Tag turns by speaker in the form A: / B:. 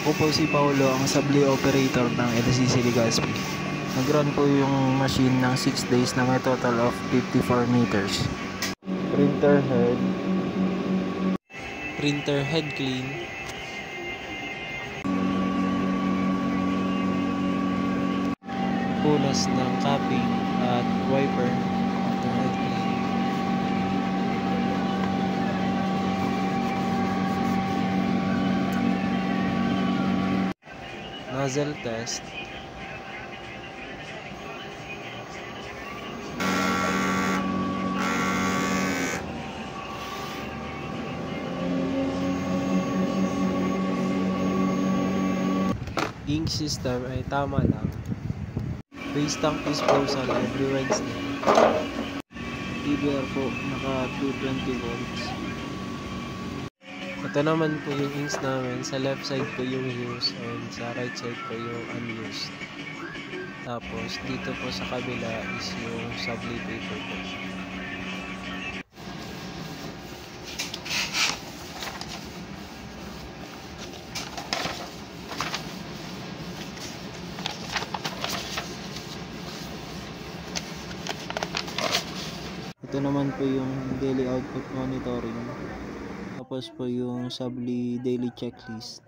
A: Ako po si Paolo, ang subli operator ng LCC Legazpi. Nag-run po yung machine ng 6 days na may total of 54 meters. Printer head clean. Punas ng capping at wiper ng head clean. Nozzle test. Ink system ay tama lang. Base tank disposal every Wednesday. TBR po, naka 220 volts. Ito naman po yung inks namin. Sa left side po yung used and sa right side po yung unused. Tapos dito po sa kabila is yung subli paper po. Ito naman po yung daily output monitoring. Tapos po yung subli daily checklist.